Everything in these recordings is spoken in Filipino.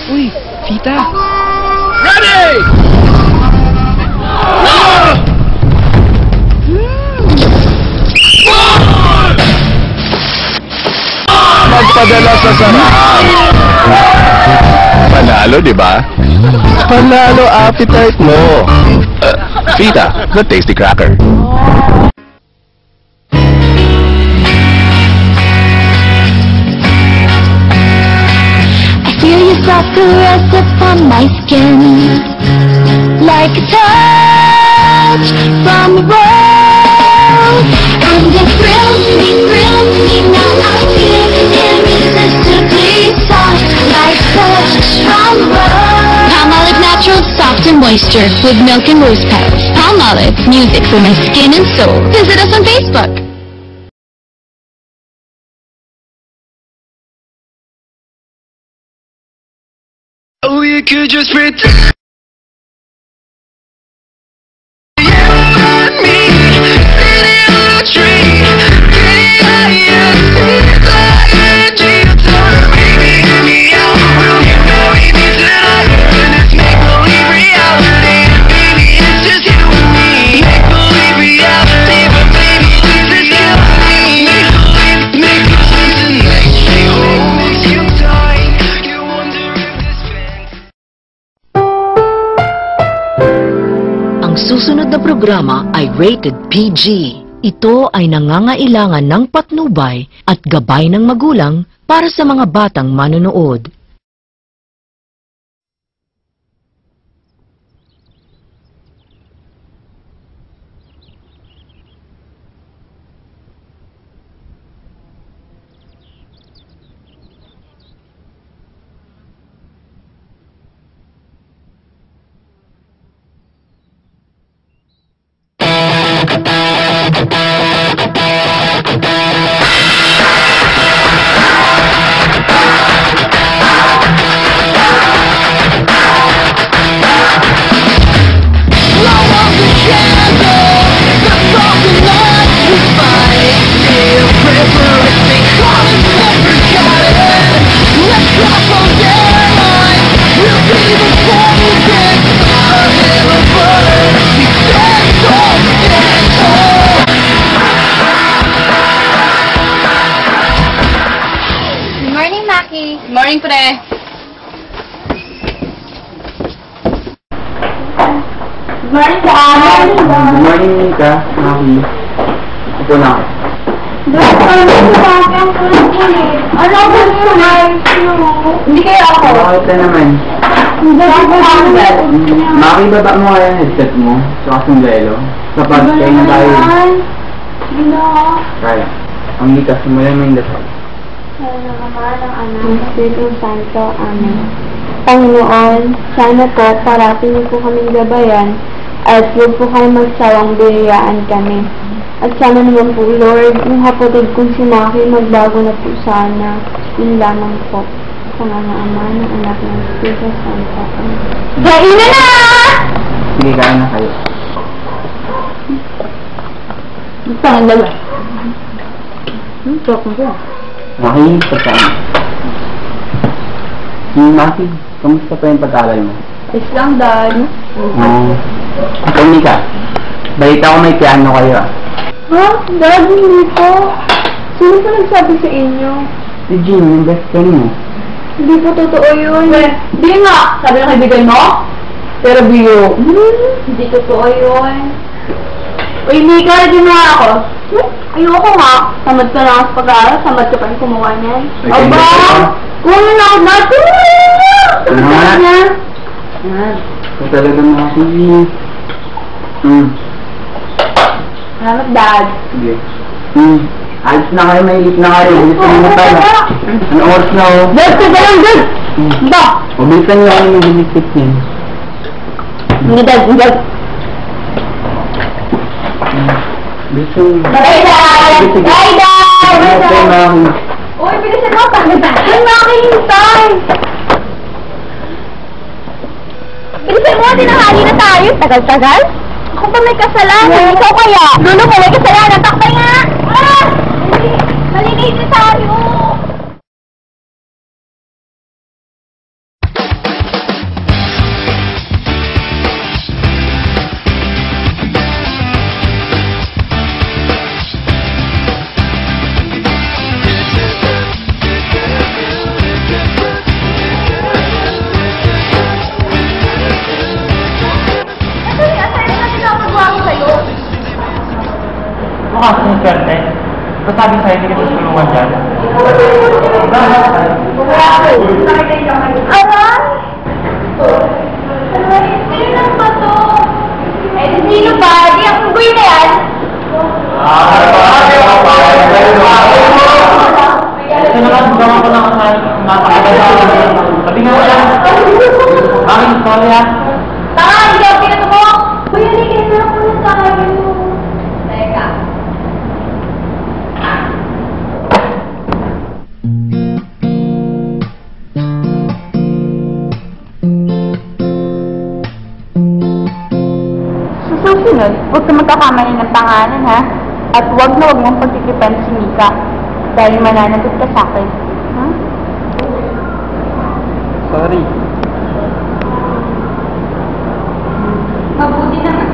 Uy, Vita! Ready! Magpadala sa sarap. Panalo, di ba? Panalo appetite mo. Vita, the tasty cracker. Feel yourself caress upon my skin, like a touch from a rose. And it thrills me, now I feel irresistibly soft, like touch from a rose. Palmolive Natural Soft and Moisture with milk and rose petals. Palmolive, music for my skin and soul. Visit us on Facebook. Oh, you could just pretend. You and me, sitting on a tree, getting higher, seems like a dream. Baby, hear me out. Will you marry me tonight? In this make-believe reality, baby, it's just you and me. Make-believe reality, but baby, this is killing me. Make-believe tonight, she holds you tight. You wonder if this fantasy. Ang susunod na programa ay rated PG. Ito ay nangangailangan ng patnubay at gabay ng magulang para sa mga batang manonood. Morning, pre. Good morning, Dad. Good morning, Nika. Maki. Ito na ako. Dad, ano ba ang kulit? Ano ba hindi kayo ako. Bakit na naman? Maki, baba mo kaya yung headset mo. Saka sundelo. Kapag kayo na tayo. Kaya. Ang Nika, simulan mo yung dasal. Ang Espiritu Santo, Amen. Panginoon, sana po parati niyo po kaming gabayan at huwag po kayo magsawang biyayaan kami. At sana naman po, Lord, yung kapatid kong si Maki, magbago na po sana. Yun lamang po. Sa nga ng Ama, ng Anak, ng Espiritu Santo, Amen. Kain na na! Sige, kain na kayo. Pangalawa. Talk mo ko. Maki, pagkaan. Maki, kamusta pa yung pag-aaral mo? Is lang, Dad. Ikaw, Nika. Balita ko may piano kayo ah. Ha? Dad, hindi po. Sino po nagsabi sa inyo? Si Jim, yung best friend mo. Hindi po totoo yun. Hindi nga! Sabi ng kaibigan mo? Pero biyo. Hindi totoo yun. Uy, Nika, hindi mo ako. Ayoko nga. Samad ka na sa pag-aaral. Samad ka pa rin kumuha niyan. Aba! Kuha mo na ako natin! Samad na! Ito talaga mga kasi. Salamat, Dad. Sige. Alis na kayo, mahilig na kayo. Bilisan mo tayo. Ano oras na oh? Dad, ka lang, Dad! Ba? Mabilisan nyo kayo yung bilisip niyo. Hindi, Dad. Dad. Bilisan nyo. Bye, Dad! Bye, Dad! Okay, Maki. Uy, bilisan mo. Ay, makihintay! Bilisan mo, tinahali na tayo. Tagal-tagal? Ako pa may kasalanan. Ikaw kaya? Lulu ko may kasalanan. Takpay nga! Ah! Maligay na tayo! swerte. Ito sabi sa'yo, hindi kita tulungan dyan. Sino ba to? Eh, sino ba? Di ang unggoy na yan. Ito naman, gawa ko lang sa napakaganda. Sabi nga wala. Bakit sorry ha? Tanga, hindi ako pinatumo. Kuya, ligay na ako na tayo. Teka. Sa susunod, huwag ka magkakamali ng pangalan, ha? At huwag na huwag mong pagtitripan si Mika. Dahil mananagot ka sa akin. Ha? Sorry. Mabuti naman.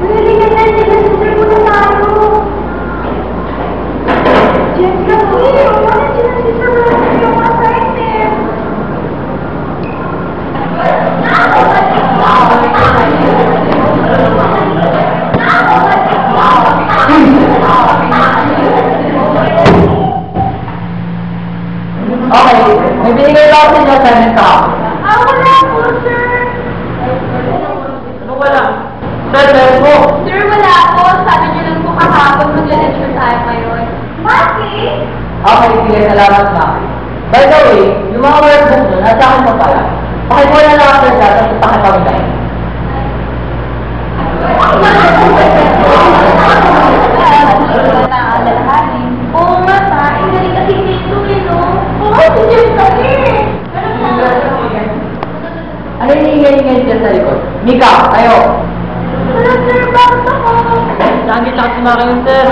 Dali ka na, nag-sister mo na tayo. Diyan ka, kuya. Wala siya sister mo na yung assignment. Okay, may binigay lang sa inyo assignment ka. Wala po, sir. Ano wala? Sir mo. Sir, wala po. Sabi niyo lang po kahapon mag-lecture tayo ngayon. Bakit? Okay, sige, salamat na. By the way, yung mga workbook nyo, nasa akin pa pala. Pakimula lang after that, at ipakipagay. Oo nga pa, galing kasi dito no? Oo, sinyan kasi. Ano yung ingay-ingay dyan sa likod? Mika, tayo! Wala, sir, bakit ako? Lagi lang si Maka yung sir.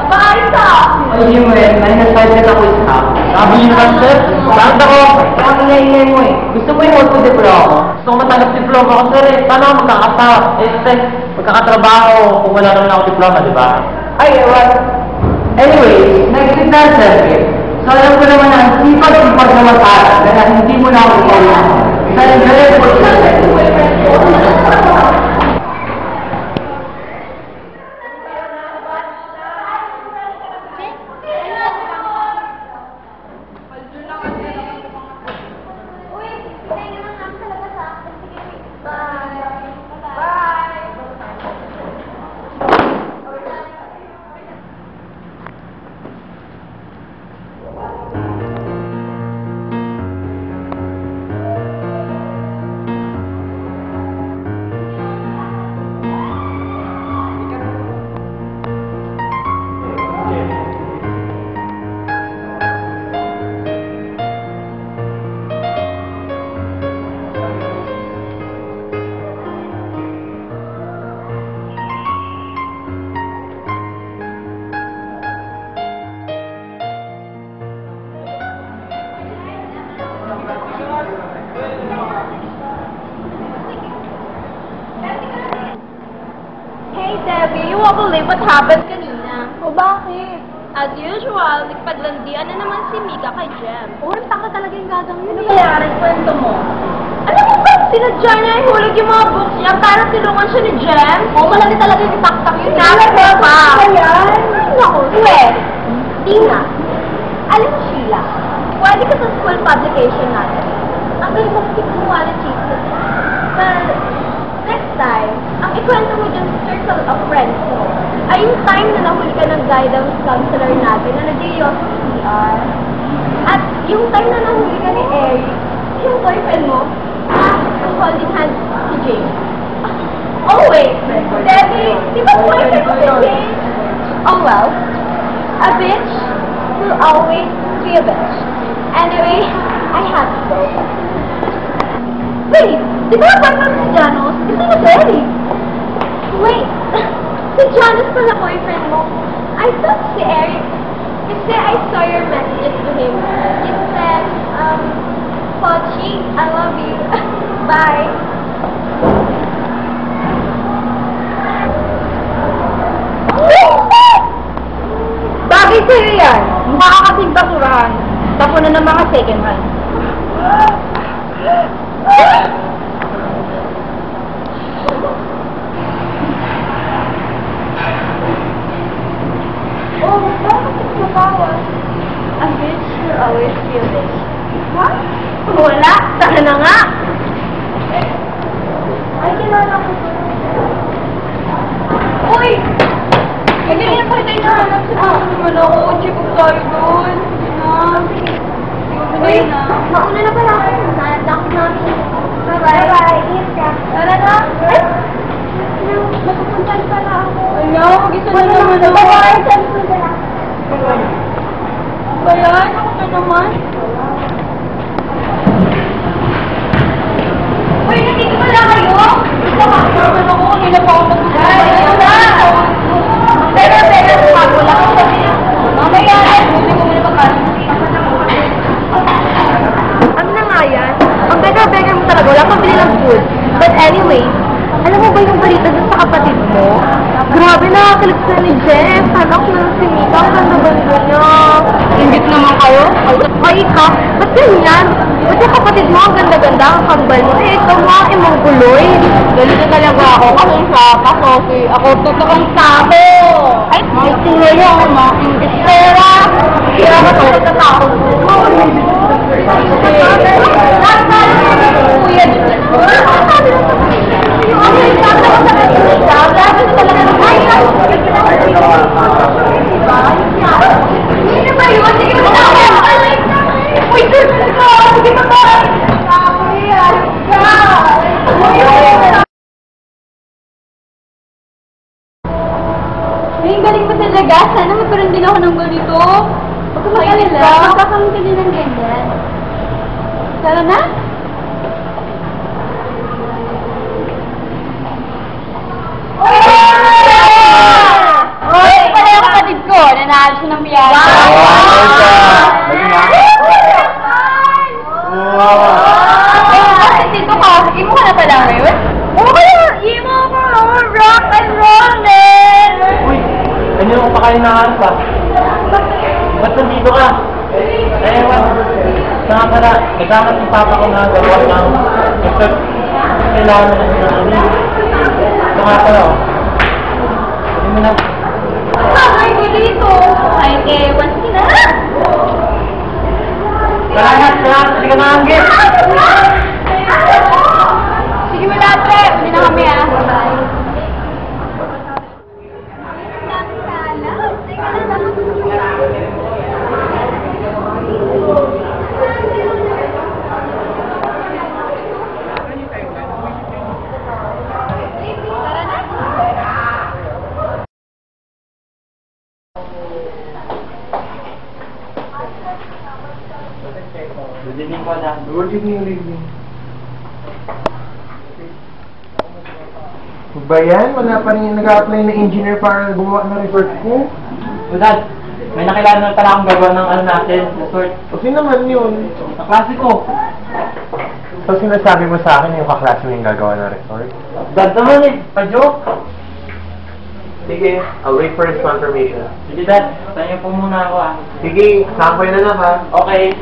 Bakit ka? Ay, yun eh, minus 5 na ako isa. Sabi yun lang sir, bakit ako? Ang ingay-ingay mo eh. Gusto mo yung hold to diploma? Gusto ko matanggap diploma ko sir eh. Paano ako magkakatawa? Magkakatrabaho kung wala naman ako diploma, di ba? Ay, ewan. Anyway, nag-exit na sir eh. So alam ko naman na ang sipag-sipag na mag-aral, kaya hindi mo na ako ikaw. Kaya galing ko sir. Hey, Debbie, you won't believe what happened kanina. O bakit? As usual, nagpadlandian na naman si Mika kay Jem. Taka talaga yung gagang yun. Ano nangyari? Kwento mo. Alam mo ba, sinadya niya ihulog yung mga books niya para silungan siya ni Jem? Oo, malaki talaga yung taktak yun. Nakakita pa. Ayan. Ay, naku. Weh, Tina, alam mo, Sheila, pwede ka sa school publication natin. Ang galing mo kumuha ng chismis. Well, next time, ang ikwento mo dyan sa circle of friends mo ay yung time na nahuli ka ng guidance counselor natin na nag-ios sa CR. At yung time na nahuli ka ni Eric, yung boyfriend mo, ang holding hands si James. Oh wait, Debbie, di ba boyfriend mo si James? Oh well, a bitch will always be a bitch. Anyway, I have to go. Wait, di ba boyfriend si Janos? Ito na Eric. Wait, si Janos pala boyfriend mo. I thought si Eric. Kasi I saw your message to him. You said, Pochi, I love you. Bye. Bagay sa'yo yan. Mukha ka kasing basurahan. Tapo na ng mga second hand. bawas. A bitch should always feel this. Ha? Wala. Sana na nga. Ay, kilala ko. Uy! Hindi niya pa tayo nahanap sa mga naman ako. Check up tayo doon. Uy, mauna na pala ako. Nahanap namin. Bye-bye. Bye-bye. Ingat ka. Tara na. Ay! Matupuntan pala ako. Ano? Mag-isa na naman ako. Bye-bye. Bayan, ako na naman. Uy, nandito pala kayo? Nakakaroon ako. Kanina pa ako magsasabi. Ayun na! Pero, wala akong sabi. Mamaya, hindi ko muna magkano. Ano na nga yan? Ang beggar-beggar mo talaga. Wala kang bili ng food. But anyway, alam mo ba yung balita dun sa kapatid mo? Grabe, nakakalit na ni Jeff. Anak na si Mika. Ang ganda-ganda niya. Ingit naman kayo? Ay, ka? Ba't ganyan? Ba't yung kapatid mo ang ganda-ganda? Ang kambal mo? Eh, ikaw nga, imang guloy. Ganito talaga ako. Kasong sapa, Sophie. Ako totoong sapo. Ay, may tingnan niyo ako, mga ingistera. Kira ka to, sa tao. Kuya, sabi lang sa yung ano yung tata ko sa kanila, grabe na talaga ng kaya. Hindi ba yun? Sige mo na ako. Uy, sus ko! Sige mo ba? Ang galing mo talaga. Sana magkaroon din ako ng ganito. Huwag ka mag-alala. Magkakaroon ka din ng ganyan. Tara na? Oy! Pala yung kapatid ko. Nanahal siya ng piyano. Bakit dito ka? Imo ka na pala ngayon? Imo ko! Rock and roll, man! Uy! Ano yung pakain na harap ba? Ba't nandito ka? Ewan. Saka pala, nagkamat yung papa ko na gawin ng effect. Kailangan na ng ano. Saka pala, oh. Hindi mo na. Ay, dito! Ay, ewan sila! Salamat! Sige na ang game! Sige mo na, pre! Hindi na kami, ah! Good evening po na. Good evening, Living. Ba yan? Wala pa rin yung nag-a-apply na engineer para gumawa ng resort ko? So Dad, may nakilala na pala akong gagawa ng ano natin, resort. O sino naman yun? Sa klase ko. So sinasabi mo sa akin yung kaklase mo yung gagawa ng resort? Dad naman eh, pa-joke. Sige, I'll wait for his confirmation. Sige Dad, tayo po muna ako ah. Sige, sampoy na lang ha. Okay.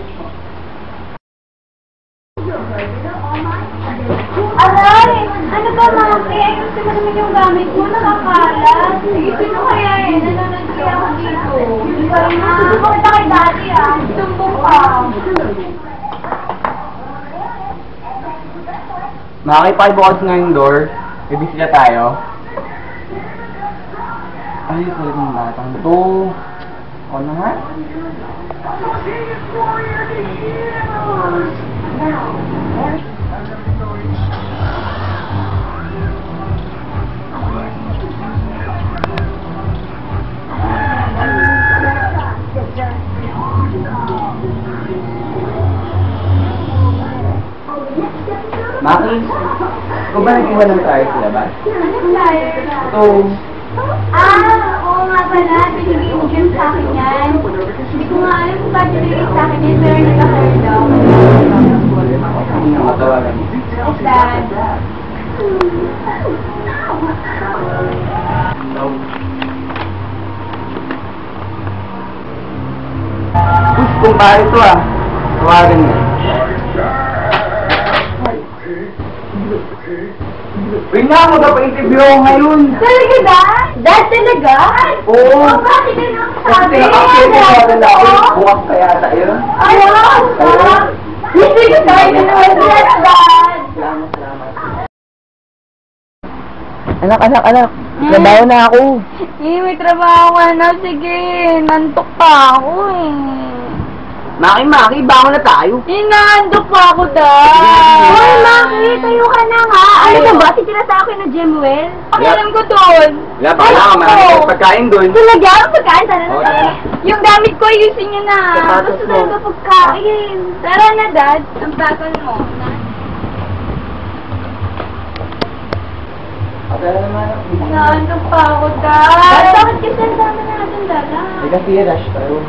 Aray! Ano ba, Maki? Ayusin mo naman yung gamit mo, nakakalat. Sige, sino kaya eh? Nanonood kaya ako dito. Hindi pa rin na. Susumbong kita kay Daddy, ah. Susumbong ka. Makikipakibukas nga yung door. Bibisita tayo. Ay, kulit ng batang to. Ako na nga. Maki, kung ba nag-iwan ng tayo sa labas? Anong live? Ito. Oo nga pala. Binigay mo dyan sa akin yan. Hindi ko nga alam kung bakit binigay sa akin yan, pero nag-ahar daw. Hindi na matawagan. Is that? Push, kung pare ito ah. Tawagan niya. Uy na, magpapa-interview ako ngayon. Talaga, Dad? Dad, talaga? Oo. Oh, bakit ka nakasabi? Kasi pinaka-update ko ako. Bukas kaya tayo. Ayun! Hindi ko tayo na naman Dad! Salamat. Anak. Trabaho na ako. May trabaho ka na. Sige, nantok pa ako eh. Maki, bangon na tayo. Inaandok pa ako, Dad. Hoy, Maki, tayo ka na nga. Ano na ba? Titira sa akin na Jemuel? Pakialam ko doon. Wala, bala ka. Marami pagkain doon. Talaga? Pagkain? Tara na Oo, tayo. tara. Yung gamit ko, ayusin niyo na. Sapatos Gusto mo. talaga pagkain. Tara na, Dad. Ang bagal mo. Naandok pa ako, Dad. Bakit kasi ang dami natin, Dada? Kasi rush tayo.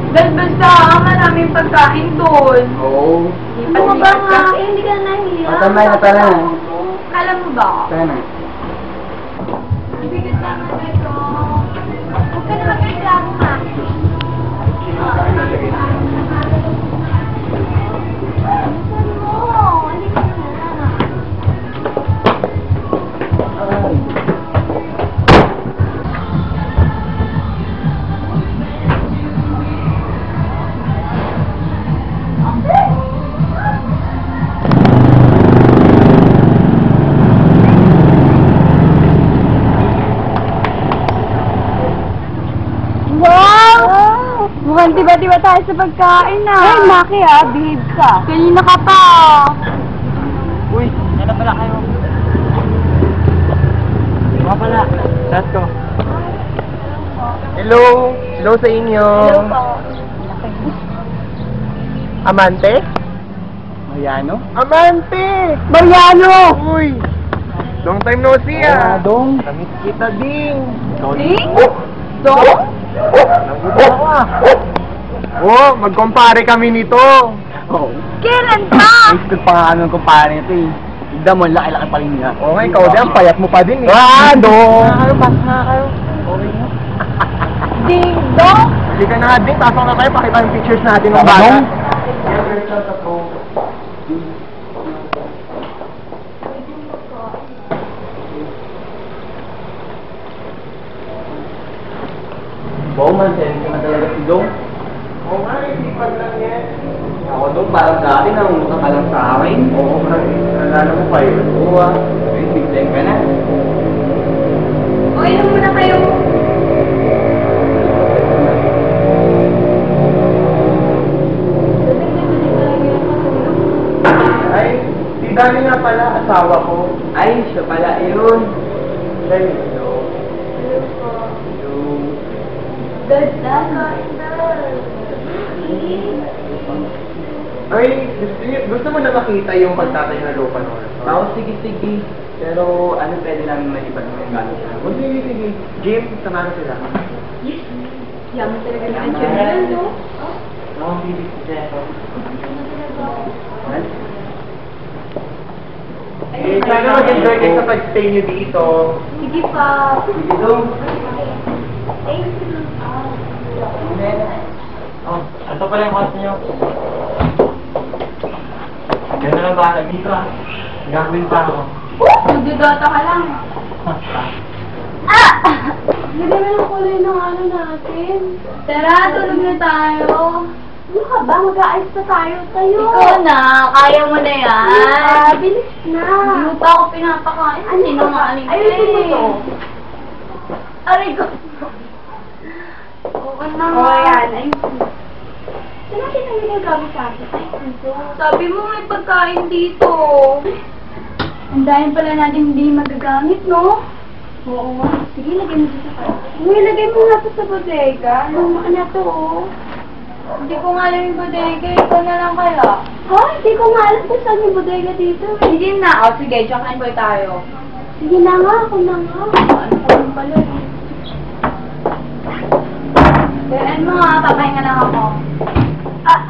Dad, basta maraming pagkain doon. Oo. Ano mo ba nga? Hindi ka nahiya. Tara na. Kala mo ba? Tara na. Bigat naman ito. Huwag ka na mag-reklamo, ha? Saan mo? Hindi ka na. Wow! Mukhang diba-diba tayo sa pagkain na. Ay, Maki behave ka. Kanina ka pa. Uy, yan pala kayo. Mga pala. Let's go. Hello sa inyo. Hello po. Amante? Mariano? Amante! Mariano! Uy! Long time no see Dong. Namit kita ding. Ding? Dong? Nagutom ako Oh, magkumpare kami nito. Oo. Kailan pa? Gusto pa nga anong kumpare nito eh. Tignan mo, laki-laki pa rin niya. Okay, ikaw din, payat mo pa din eh. Dong! Kayo, pasok na kayo. Okay na. Ding dong? Hindi ka na din, pasok na tayo, pakita yung pictures natin ng Tama, bata. Dong? Bowman, send ka na talaga si Dong. Oo nga, hindi pa lang yan. Ako Dong, parang dati nangunguta ka lang sa akin. Oo nga, nalala mo pa yun. Oo ah. Ay, big time ka na. Okay lang muna kayo. Ay, si Dani nga pala, asawa ko. Ay, siya pala yun. Siya yun, no? Dad, kain na. Ay, gusto mo na makita yung pagtatayo ng lupa ng resort? Oo, sige. Pero ano pwede namin malipad mo yung gamit na? O sige. Jim, samahan sila. Yes. Yaman talaga na ang Jemuel, no? Oo, bibig si Jeff. Eh, sana mag-enjoy kayo sa pag-stay nyo dito. Sige pa. Sige Dong. Thank you. Oh, ito pala yung house niyo. Ganda lang ba? Dito ah. Gagawin pa ako. Nagdodota ka lang. Hindi naman ang kulay ng ano natin. Tara, tulog na tayo. Ano ka ba? Mag-aayos pa tayo sa'yo. Ikaw na, kaya mo na yan. Bilis na. Hindi mo pa ako pinapakain. Sino nga aling ayusin mo to. Aray ko. Oo na nga. Oo yan, ayusin mo. Saan natin ang nagagamit sa akin? Ay, ito. Sabi mo may pagkain dito. Ang dahil pala natin hindi magagamit, no? Oo nga. Sige, lagay mo dito sa kanya. Uy, lagay mo nga ito sa bodega. Luma na to, oh. Hindi ko nga alam yung bodega. Ikaw na lang kaya. Ha? Hindi ko nga alam kung saan yung bodega dito. Sige na. O, sige. Diyan boy tayo. Sige na nga. Ako na nga. Ano ko lang pala eh. Kayaan mo nga. Papahinga lang ako. Ah!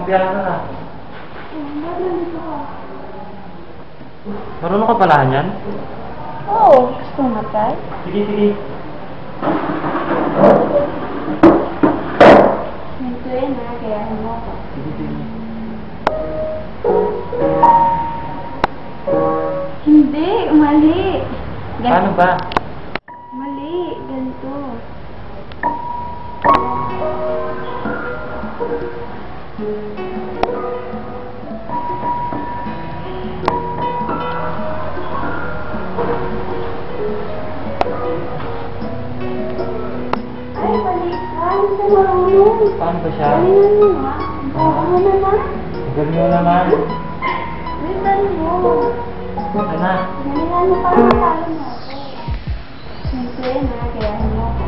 magpiano na. Marunong ka pala niyan? Oo, gusto mo matay? Sige, sige. Ito yun na, kaya mo ako. Sige, sige. Hindi, mali. Paano ba? Mali, ganito. Ay, mali ka. Hindi ka marunong. Paano ba siya? Galingan mo nga. Oo naman. Galing mo naman. Galingan mo. Ano na? Galingan mo para matalo mo ako. Ito yun na, kaya mo ako.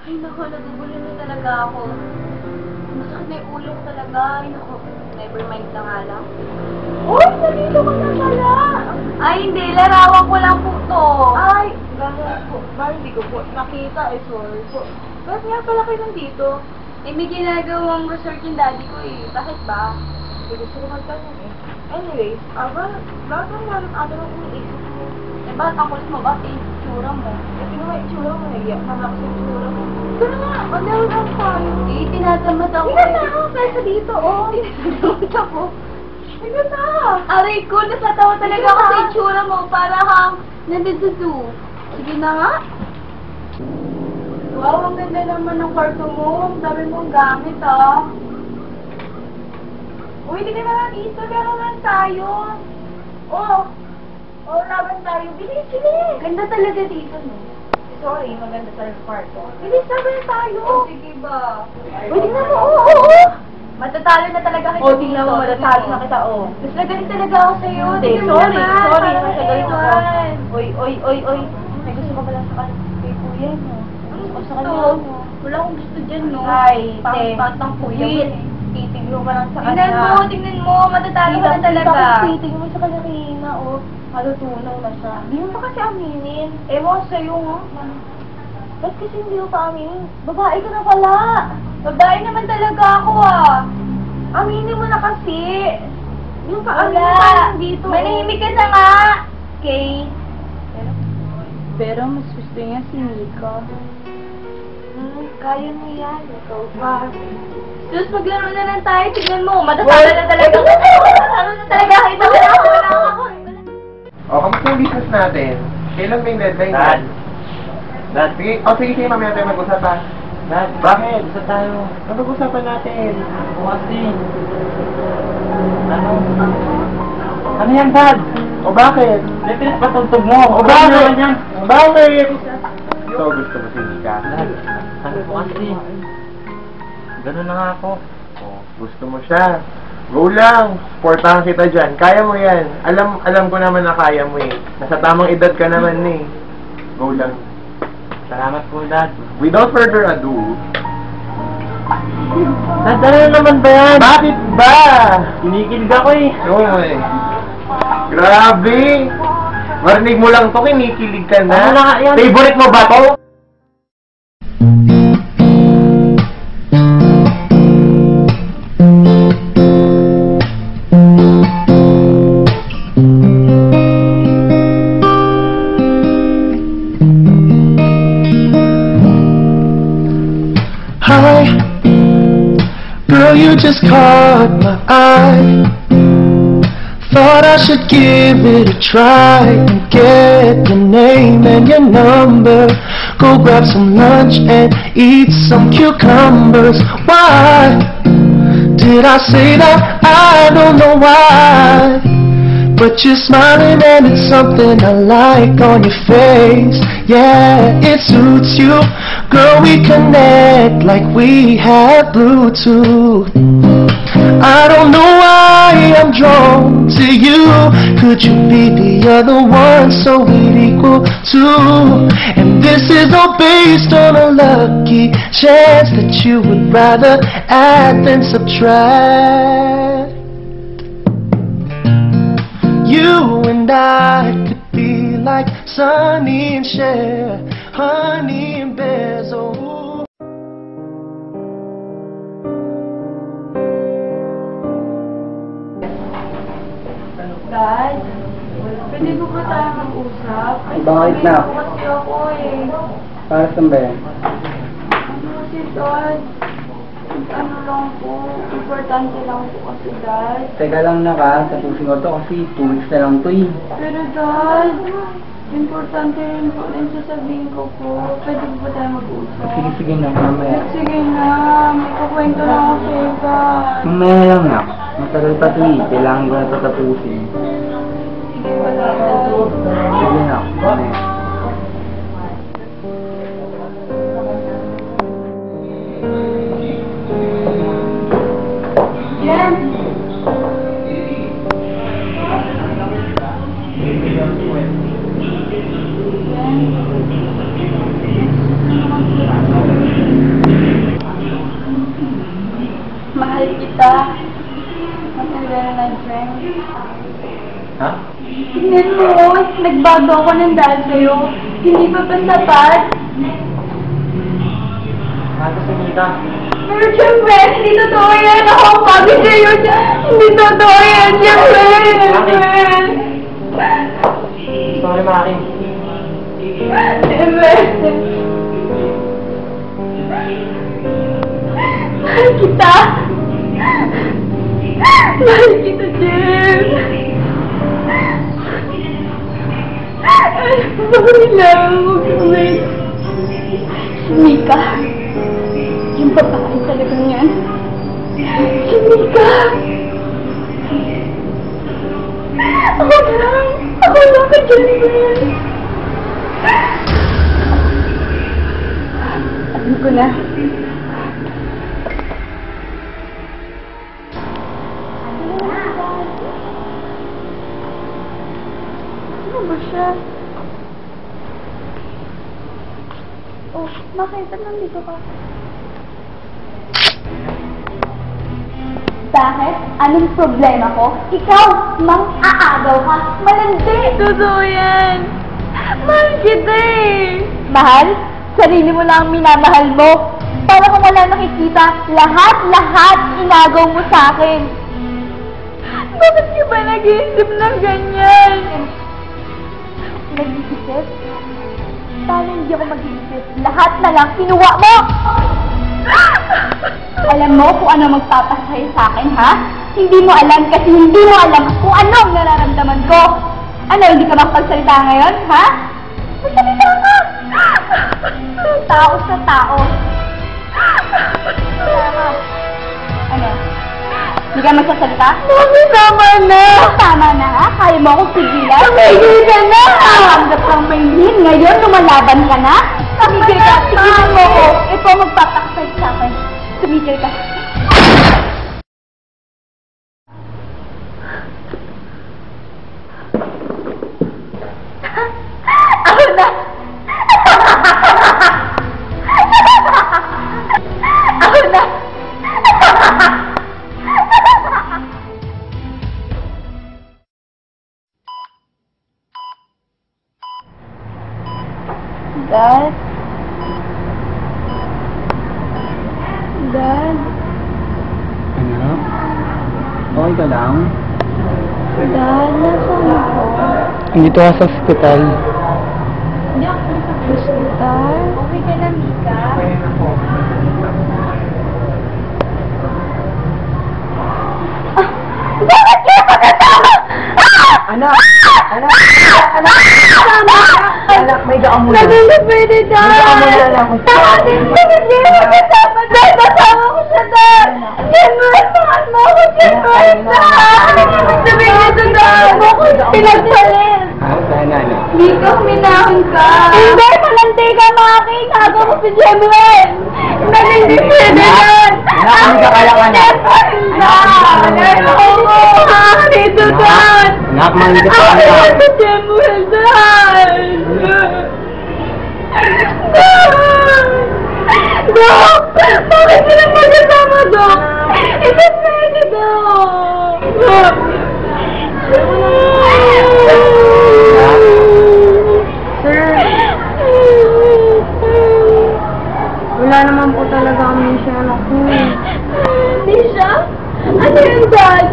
Ay, naku, nagugulo na talaga ako. Masakit na yung ulo ko talaga. Ay, naku, never mind na nga lang. Uy, nandito ka na pala! Ay, hindi. Larawan ko lang po to. Ay, gano'n po. Bakit hindi ko po nakita? Ay, sorry po. Bakit nga pala kayo nandito? Eh, may ginagawang research yung daddy ko eh. Bakit ba? Eh, gusto ko magtanong eh. Anyways, bakit ang meron ano nang iniisip mo? Eh, bakit ang kulit mo? Bakit yung itsura mo? Eh, sino ba yung itsura mo? Naiyak na ako sa itsura mo. Gano'n nga, ano lang tayo? Eh, tinatamad ako. Hindi na ako, kaysa dito, oh. Tinatamad ako. Sige na! Aray ko, nasatawa talaga ako sa itsura mo para kang nandududu. Sige na nga. Wow, ang ganda naman ng kwarto mo. Ang dami mong gamit, ah. Uy, hindi ka naman isa. Laro lang tayo. Oh. Oh, laban tayo. Bilis, bilis. Ganda talaga dito, no? Sorry, maganda talaga kwarto. Bilis, laban tayo. Oh, sige ba? Uy, tingnan mo. Oo. Matatalo na talaga kita. Oh, tingnan mo. Matatalo na kita, oh. Mas nagaling talaga ako sa'yo. Tingnan mo naman. Sorry. Mas nagaling ako. Oy. May gusto ka pala sa kay kuya, no? O sa kanya, no? Wala akong gusto dyan, no? Ay, pang-batang kuya. Titiglo ka lang sa kanya. Tingnan mo. Matatalo ka na talaga. Titiglo mo sa kanya kanina, oh. Halutunaw na siya. Hindi mo pa kasi aminin. Ewan sa'yo, nga. Ba't kasi hindi mo pa aminin? Babae ka na pala. Babae naman talaga ako, ah. Aminin mo na kasi. Yung ka-aminin pa dito. Manahimik ka na nga. Okay. Pero mas gusto niya si Mika. Kaya mo yan. Ikaw pa. Sus, maglaro na lang tayo. Tignan mo. Matatalo na talaga. Matatalo na talaga. Ito na ako. Wala ako. O, kamusta yung business natin? Kailan ba yung deadline? Dad. Sige, mamaya tayo mag-usap ha. Dad. Bakit? Gusto tayo. Ano pag-usapan natin? Bukas din. Ano yan, Dad? O bakit? Lipilis pa tuntog mo. O bakit? Ano yan? Bakit? So, gusto mo si Mika? Dad, ano bukas din? Ganun na nga ako. O, gusto mo siya. Go lang. Supportahan kita dyan. Kaya mo yan. Alam ko naman na kaya mo eh. Nasa tamang edad ka naman eh. Go lang. Salamat po, Dad. Without further ado, Dad, ano naman ba yan? bakit ba? Kinikilig ako eh. Oo eh. Grabe! Marinig mo lang to, kinikilig ka na. Ano na nga yan? Favorite mo ba to? Hi, girl, you just caught my eye. Thought I should give it a try and get your name and your number. Go grab some lunch and eat some cucumbers. Why did I say that? I don't know why. But you're smiling and it's something I like on your face. Yeah, it suits you. Girl, we connect like we have Bluetooth. I don't know why I'm drawn to you. Could you be the other one so we'd equal two? And this is all based on a lucky chance that you would rather add than subtract. You and I could be like Sonny and Cher, Honey and Bezo. Dad, pwede ko ba tayo mag-usap? Ay, bakit na? May kasi ako eh. Para saan ba yan? Ano kasi, Dad? Ano lang po, importante lang po kasi, Dad. Teka lang na ka, tapusin ko to kasi 2 weeks na lang to eh. Pero, Dad, importante rin po rin sasabihin ko po. Pwede ko ba tayo mag-usap? Sige na, mamaya. Sige na, may kukwento lang ako sa'yo, Dad. Mamaya lang na. Matagal pa to eh. Kailangan ko na ito tapusin. Sige pa, Dad. Sige na, mamaya. Jen! Mahal kita. Matagal na, Jen. Ha? Tingnan mo, nagbago ako ng dahil sa'yo. Hindi pa ba sapat? Mahal ko si Mita. Pero siyempre, hindi totoo yan. Ako ang pagod sa'yo. Hindi totoo yan, siyempre. Sorry, Maki. Siyempre. Mahal kita. Mahal kita, Jem. Sorry lang, huwag kami. Si Mika. Yung babae talagang yan. Si Mika. Ako lang. Ako lang ka dyan, Gwen. Alam ko na. Ano ba siya? Oh, bakit? Nandito ka? Bakit? Anong problema ko? Ikaw, mang-aagaw ka. Malandi! Totoo yan! Mahal kita eh! Mahal? Sarili mo lang ang minamahal mo. Para kung wala nakikita, lahat-lahat inagaw mo sa akin. Bakit ka ba nag-iisip ng ganyan? Nag-iisip? Paano hindi ako mag-iisip? Lahat na lang kinuha mo! Alam mo kung ano magpapasaya sa akin, ha? Hindi mo alam kasi hindi mo alam kung ano ang nararamdaman ko. Ano, hindi ka makapagsalita ngayon, ha? Magsalita ka! Tao sa tao. Ano? Hindi ka magsasalita? Mami, tama na! Tama na, ha? Kaya mo akong pigilan? Tumigil ka na! Hanggang kang mainin, ngayon lumalaban ka na? Tumigil ka, pigilan mo ko. Ito ang magpapakasay sa akin. Tumigil ka. Ako na! Ako na! Dad? Dad? Ano? Okay ka lang? Dad, nasaan ako? Dito ka sa ospital. Hindi ako sa hospital. Okay ka na, Mika? Bakit kayo magkasama? Anak! Anak! Anak! Anak, may daan mo na. Sabi na pwede, Dad! May daan mo na lang. Bakit kayo magkasama, Dad? Nasama ko siya, Dad! Januel, mahal mo ako, Januel, Dad! Sabihin nito, Dad! Pinagsalit! Ha? Sana, ano? Dito, minahon ka! Hindi! Malandi ka, Maki! Nago ko si Januel! Hindi pwede, Dad! Anak, hindi ka kailangan. Dito, Dad! Anak, hindi ka Ako kailangan. si Januel, Dad! Dok! Bakit sila magkasama, Dok? Ito pwede, Dok! my dad?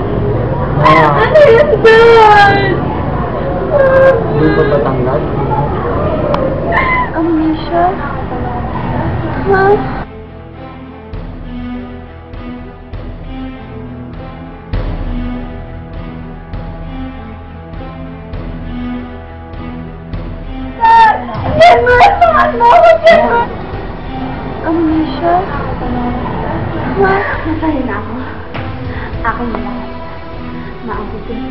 Ano yun, dad? Doon ba Batangas? Amnesia? Ha? General, saan mo ako, General? Amnesia? Ha? Nasali na ako. Ako na lahat. Maangkot ko na.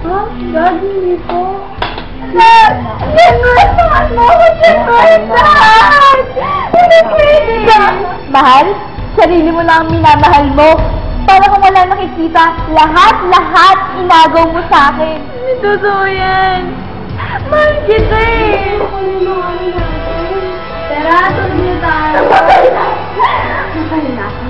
Ha? Dad, hindi po. Dad! General, saan mo ako, General? Dad! Dad! Mahal, sarili mo lang ang minamahal mo. Para kung wala nakikita, lahat inagaw mo sa akin. Hindi totoo yan. Mahal kita eh. Tara, tulog niyo tayo. Napatay na ako.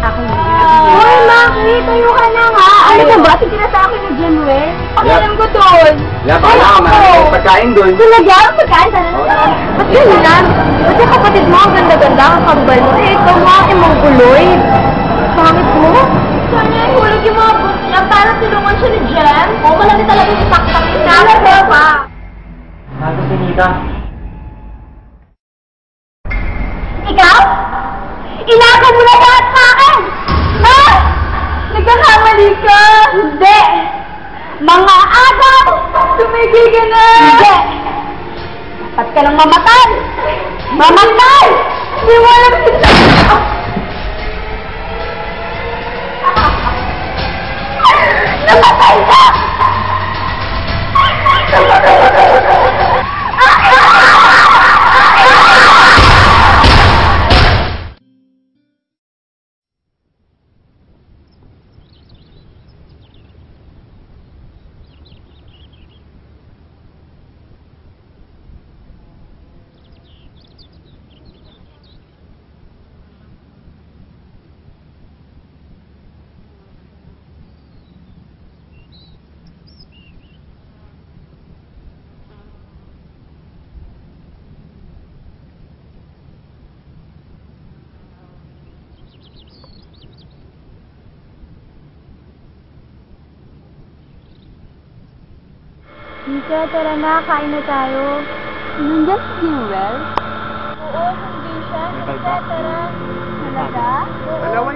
Ako na lang. Hoy, Maki, tayo ka na nga. Ano ba ba? Sige na sa akin na Jenwell. Pag-alam ko doon. Bala ka, may pagkain doon. Talaga? Pagkain? Tara na. Ba't yun lang? Ba't yung kapatid mo, ang ganda-ganda, ang kambal mo. Eh, ikaw nga, mongoloid. Pangit mo? Sana ihulog yung mga boots niya para tulungan siya ni Jem. Oo, wala din talaga yung taktak niya. Talaga ba? Ano si Nita? Ikaw? Inaka mo na lahat sa akin! Ha? Nagkakamali ka! Hindi! Mga agaw! Tumigil ka na! Hindi! Dapat ka lang mamatay! Mamatay! Hindi mo alam sila! Namatay ka! Mika, tara na, kain na tayo. Nandiyan si Jewel? Oo, hindi siya. Mika, tara. Talaga? Oo. Dalawa